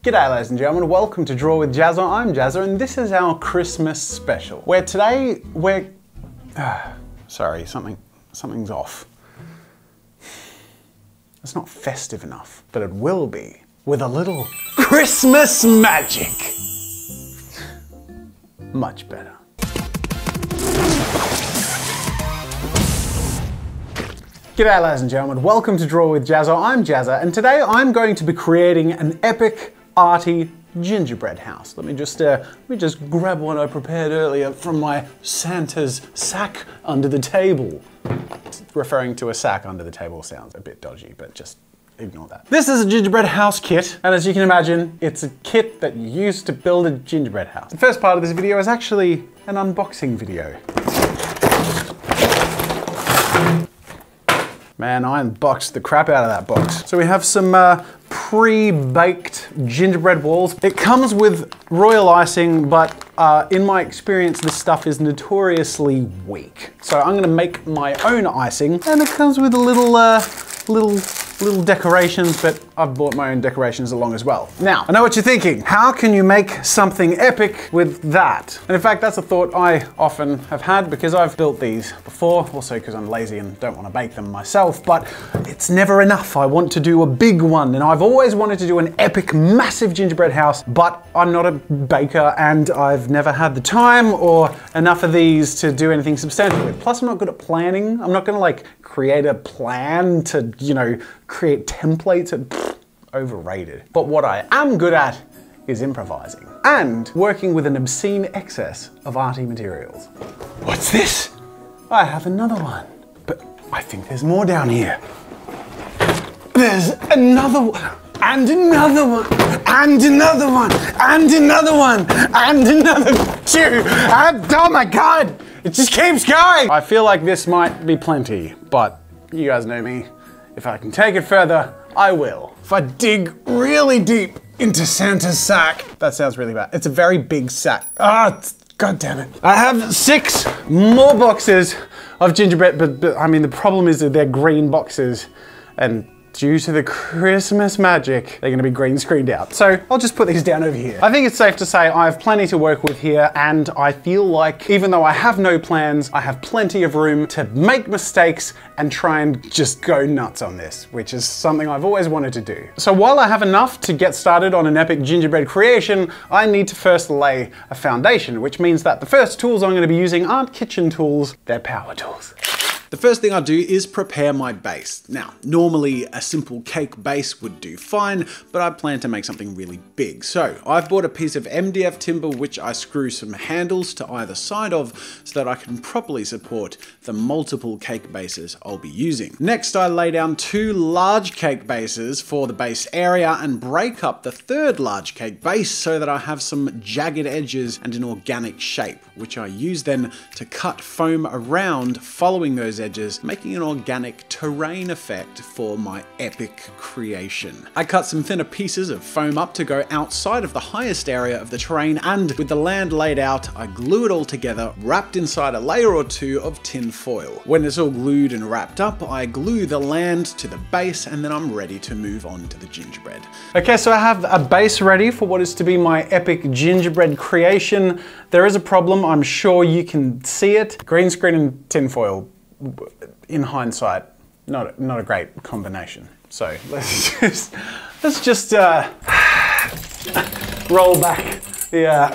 G'day ladies and gentlemen, welcome to Draw with Jazza. I'm Jazza and this is our Christmas special. Where today we're... sorry, something's off. It's not festive enough, but it will be with a little Christmas magic. Much better. G'day ladies and gentlemen, welcome to Draw with Jazza. I'm Jazza and today I'm going to be creating an epic, arty gingerbread house. Let me just grab one I prepared earlier from my Santa's sack under the table. Referring to a sack under the table sounds a bit dodgy, but just ignore that. This is a gingerbread house kit, and as you can imagine, it's a kit that you use to build a gingerbread house. The first part of this video is actually an unboxing video. Man, I unboxed the crap out of that box. So we have some pre-baked gingerbread walls. It comes with royal icing, but in my experience, this stuff is notoriously weak. So I'm gonna make my own icing, and it comes with a little decorations, but I've bought my own decorations along as well. Now, I know what you're thinking. How can you make something epic with that? And in fact, that's a thought I often have had because I've built these before, also because I'm lazy and don't want to bake them myself, but it's never enough. I want to do a big one, and I've always wanted to do an epic, massive gingerbread house, but I'm not a baker and I've never had the time or enough of these to do anything substantial with. Plus, I'm not good at planning. I'm not gonna like create a plan to, you know, create templates and overrated. But what I am good at is improvising and working with an obscene excess of arty materials. What's this? I have another one, but I think there's more down here. There's another one, and another one, and another one, and another one, and another two, and oh my God, it just keeps going. I feel like this might be plenty, but you guys know me. If I can take it further, I will. If I dig really deep into Santa's sack. That sounds really bad. It's a very big sack. God damn it. I have 6 more boxes of gingerbread, but I mean, the problem is that they're green boxes, and due to the Christmas magic, they're gonna be green screened out. So I'll just put these down over here. I think it's safe to say I have plenty to work with here, and I feel like even though I have no plans, I have plenty of room to make mistakes and try and just go nuts on this, which is something I've always wanted to do. So while I have enough to get started on an epic gingerbread creation, I need to first lay a foundation, which means that the first tools I'm gonna be using aren't kitchen tools, they're power tools. The first thing I do is prepare my base. Now, normally a simple cake base would do fine, but I plan to make something really big. So I've bought a piece of MDF timber which I screw some handles to either side of so that I can properly support the multiple cake bases I'll be using. Next, I lay down 2 large cake bases for the base area and break up the 3rd large cake base so that I have some jagged edges and an organic shape, which I use then to cut foam around following those edges, making an organic terrain effect for my epic creation. I cut some thinner pieces of foam up to go outside of the highest area of the terrain, and with the land laid out, I glue it all together, wrapped inside a layer or 2 of tin foil. When it's all glued and wrapped up, I glue the land to the base, and then I'm ready to move on to the gingerbread. Okay, so I have a base ready for what is to be my epic gingerbread creation. There is a problem, I'm sure you can see it. Green screen and tin foil, in hindsight, not a great combination. So let's just roll back the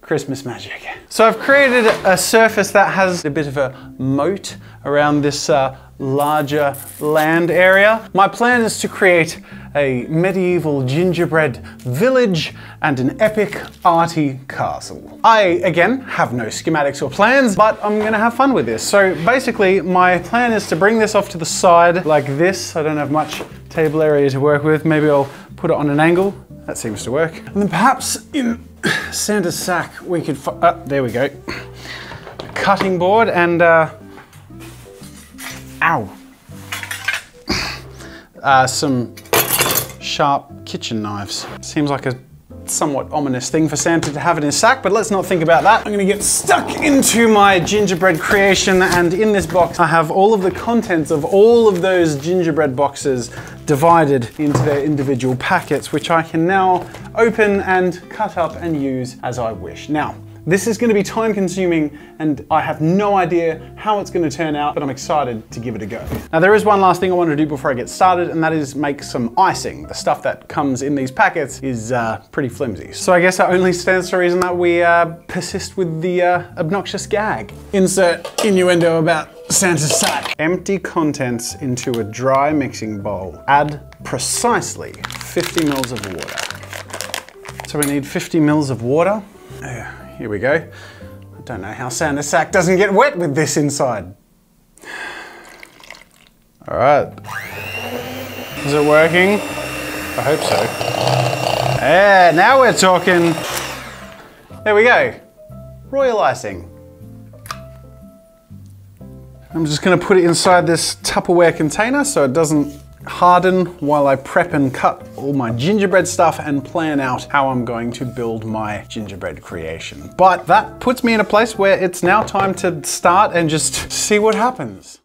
Christmas magic. So I've created a surface that has a bit of a moat around this larger land area. My plan is to create a medieval gingerbread village and an epic arty castle. I, again, have no schematics or plans, but I'm gonna have fun with this. So basically, my plan is to bring this off to the side like this. I don't have much table area to work with. Maybe I'll put it on an angle. That seems to work. And then perhaps in Santa's sack, we could, there we go. A cutting board and, some sharp kitchen knives. Seems like a somewhat ominous thing for Santa to have in his sack, but let's not think about that. I'm gonna get stuck into my gingerbread creation, and in this box I have all of the contents of all of those gingerbread boxes divided into their individual packets, which I can now open and cut up and use as I wish. Now, this is going to be time consuming and I have no idea how it's going to turn out, but I'm excited to give it a go. Now there is one last thing I want to do before I get started, and that is make some icing. The stuff that comes in these packets is pretty flimsy. So I guess it only stands to reason that we persist with the obnoxious gag. Insert innuendo about Santa's sack. Empty contents into a dry mixing bowl. Add precisely 50 mils of water. So we need 50 mils of water. Here we go. I don't know how Santa's sack doesn't get wet with this inside. All right. Is it working? I hope so. Yeah, now we're talking. There we go. Royal icing. I'm just gonna put it inside this Tupperware container so it doesn't harden while I prep and cut all my gingerbread stuff and plan out how I'm going to build my gingerbread creation. But that puts me in a place where it's now time to start and just see what happens.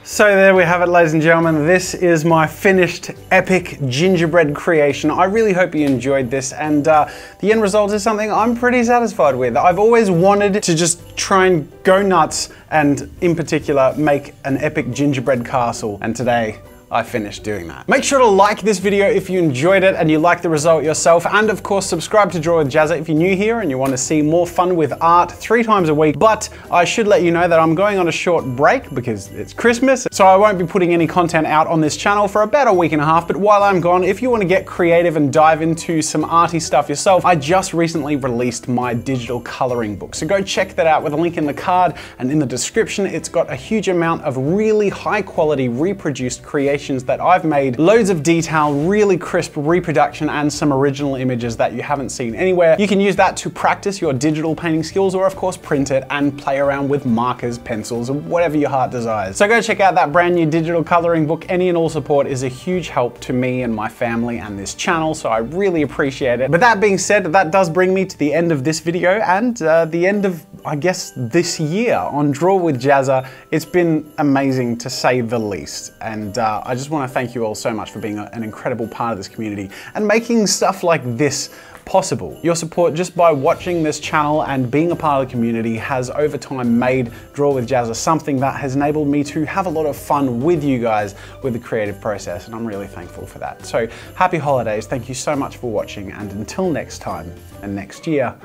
So there we have it, ladies and gentlemen. This is my finished epic gingerbread creation. I really hope you enjoyed this, and the end result is something I'm pretty satisfied with. I've always wanted to just try and go nuts and in particular make an epic gingerbread castle, and today I finished doing that. Make sure to like this video if you enjoyed it and you like the result yourself, and of course subscribe to Draw with Jazza if you're new here and you want to see more fun with art 3 times a week. But I should let you know that I'm going on a short break because it's Christmas, so I won't be putting any content out on this channel for about a week and a half. But while I'm gone, if you want to get creative and dive into some arty stuff yourself, I just recently released my digital coloring book. So go check that out with a link in the card and in the description. It's got a huge amount of really high quality reproduced creations that I've made, loads of detail, really crisp reproduction, and some original images that you haven't seen anywhere. You can use that to practice your digital painting skills, or of course print it and play around with markers, pencils, or whatever your heart desires. So go check out that brand new digital coloring book. Any and all support is a huge help to me and my family and this channel, so I really appreciate it. But that being said, that does bring me to the end of this video and the end of, I guess, this year on Draw with Jazza. It's been amazing to say the least, and I just want to thank you all so much for being an incredible part of this community and making stuff like this possible. Your support just by watching this channel and being a part of the community has over time made Draw with Jazza something that has enabled me to have a lot of fun with you guys with the creative process, and I'm really thankful for that. So happy holidays, thank you so much for watching, and until next time and next year,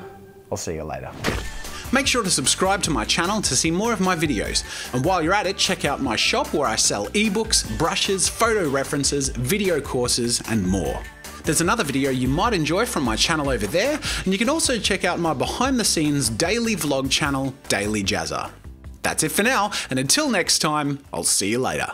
I'll see you later. Make sure to subscribe to my channel to see more of my videos. And while you're at it, check out my shop where I sell ebooks, brushes, photo references, video courses, and more. There's another video you might enjoy from my channel over there, and you can also check out my behind the scenes daily vlog channel, Daily Jazza. That's it for now, and until next time, I'll see you later.